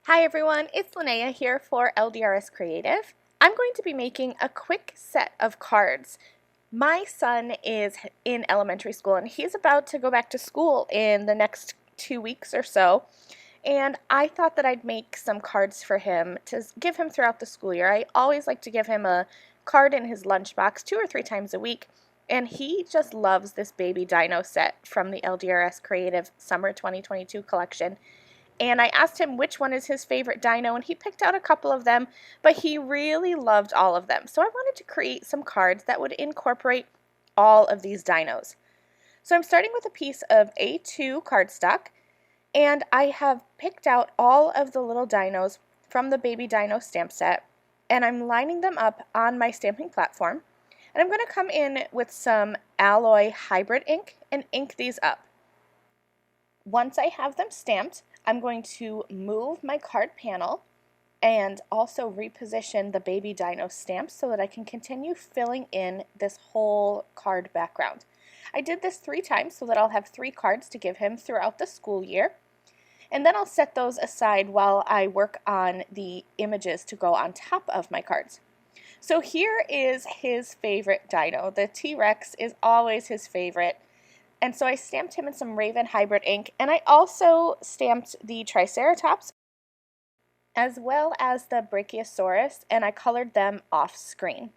Hi everyone, it's Lynnea here for LDRS Creative. I'm going to be making a quick set of cards. My son is in elementary school and he's about to go back to school in the next 2 weeks or so. And I thought that I'd make some cards for him to give him throughout the school year. I always like to give him a card in his lunchbox 2 or 3 times a week. And he just loves this Baby Dino set from the LDRS Creative Summer 2022 collection. And I asked him which one is his favorite dino, and he picked out a couple of them, but he really loved all of them. So I wanted to create some cards that would incorporate all of these dinos. So I'm starting with a piece of A2 cardstock, and I have picked out all of the little dinos from the Baby Dino stamp set, and I'm lining them up on my stamping platform. And I'm going to come in with some alloy hybrid ink and ink these up. Once I have them stamped, I'm going to move my card panel and also reposition the Baby Dino stamps so that I can continue filling in this whole card background. I did this 3 times so that I'll have 3 cards to give him throughout the school year. And then I'll set those aside while I work on the images to go on top of my cards. So here is his favorite dino. The T-Rex is always his favorite. And so I stamped him in some Raven Hybrid ink, and I also stamped the Triceratops as well as the Brachiosaurus, and I colored them off screen.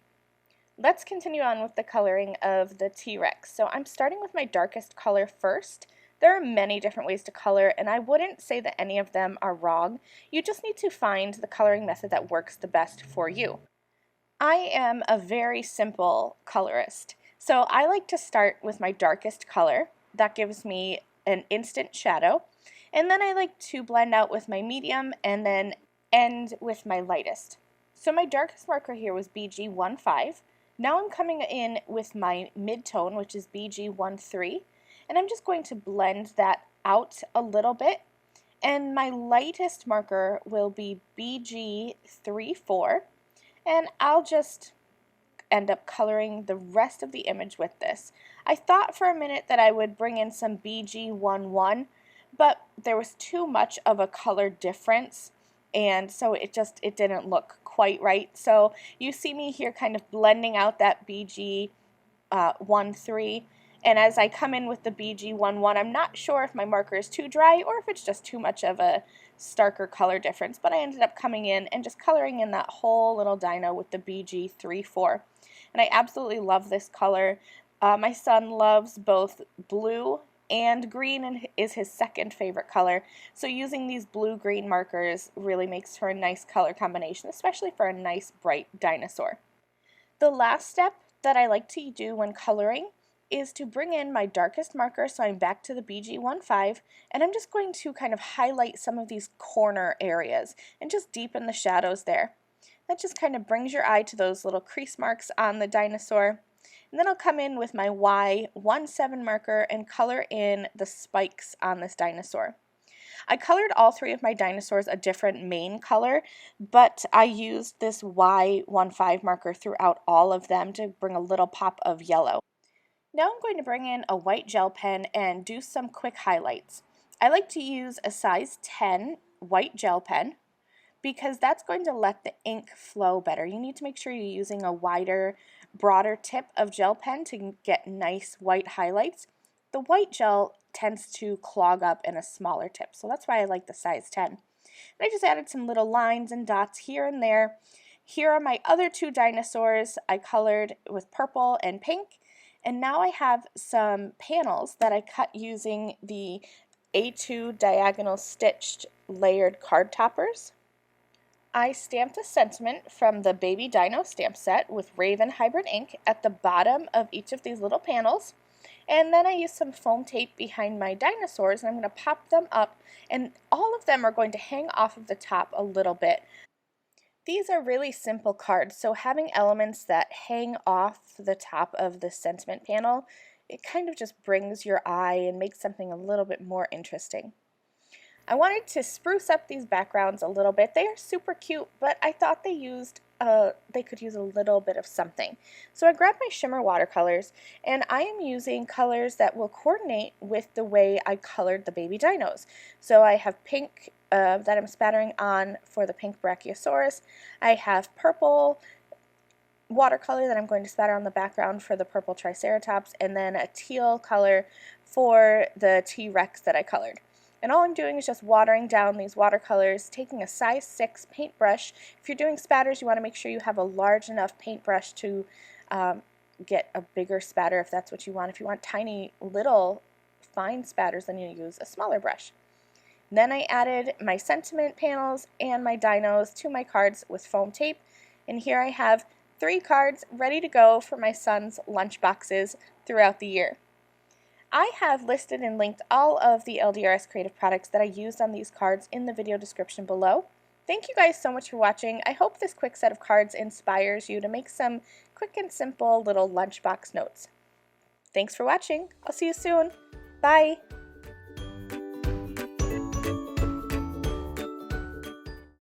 Let's continue on with the coloring of the T-Rex. So I'm starting with my darkest color first. There are many different ways to color, and I wouldn't say that any of them are wrong. You just need to find the coloring method that works the best for you. I am a very simple colorist. So I like to start with my darkest color. That gives me an instant shadow. And then I like to blend out with my medium and then end with my lightest. So my darkest marker here was BG15. Now I'm coming in with my mid-tone, which is BG13. And I'm just going to blend that out a little bit. And my lightest marker will be BG34. And I'll just end up coloring the rest of the image with this. I thought for a minute that I would bring in some BG11, but there was too much of a color difference, and so it didn't look quite right. So you see me here kind of blending out that BG13, and as I come in with the BG11, I'm not sure if my marker is too dry or if it's just too much of a starker color difference, but I ended up coming in and just coloring in that whole little dino with the BG34. And I absolutely love this color. My son loves both blue and green and is his second favorite color. So using these blue-green markers really makes for a nice color combination, especially for a nice bright dinosaur. The last step that I like to do when coloring is to bring in my darkest marker, so I'm back to the BG15, and I'm just going to kind of highlight some of these corner areas and just deepen the shadows there. That just kind of brings your eye to those little crease marks on the dinosaur. And then I'll come in with my Y17 marker and color in the spikes on this dinosaur. I colored all 3 of my dinosaurs a different main color, but I used this Y15 marker throughout all of them to bring a little pop of yellow. Now I'm going to bring in a white gel pen and do some quick highlights. I like to use a size 10 white gel pen because that's going to let the ink flow better. You need to make sure you're using a wider, broader tip of gel pen to get nice white highlights. The white gel tends to clog up in a smaller tip, so that's why I like the size 10. And I just added some little lines and dots here and there. Here are my other 2 dinosaurs. I colored with purple and pink. And now I have some panels that I cut using the A2 diagonal stitched layered card toppers. I stamped a sentiment from the Baby Dino stamp set with Raven Hybrid ink at the bottom of each of these little panels. And then I used some foam tape behind my dinosaurs, and I'm going to pop them up, and all of them are going to hang off of the top a little bit. These are really simple cards, so having elements that hang off the top of the sentiment panel, it kind of just brings your eye and makes something a little bit more interesting. I wanted to spruce up these backgrounds a little bit. They are super cute, but I thought they could use a little bit of something. So I grabbed my shimmer watercolors, and I am using colors that will coordinate with the way I colored the baby dinos. So I have pink that I'm spattering on for the pink Brachiosaurus. I have purple watercolor that I'm going to spatter on the background for the purple Triceratops, and then a teal color for the T-Rex that I colored. And all I'm doing is just watering down these watercolors, taking a size 6 paintbrush. If you're doing spatters, you want to make sure you have a large enough paintbrush to get a bigger spatter if that's what you want. If you want tiny little fine spatters, then you use a smaller brush. Then I added my sentiment panels and my dinos to my cards with foam tape, and here I have 3 cards ready to go for my son's lunch boxes throughout the year. I have listed and linked all of the LDRS creative products that I used on these cards in the video description below. Thank you guys so much for watching. I hope this quick set of cards inspires you to make some quick and simple little lunchbox notes. Thanks for watching. I'll see you soon. Bye!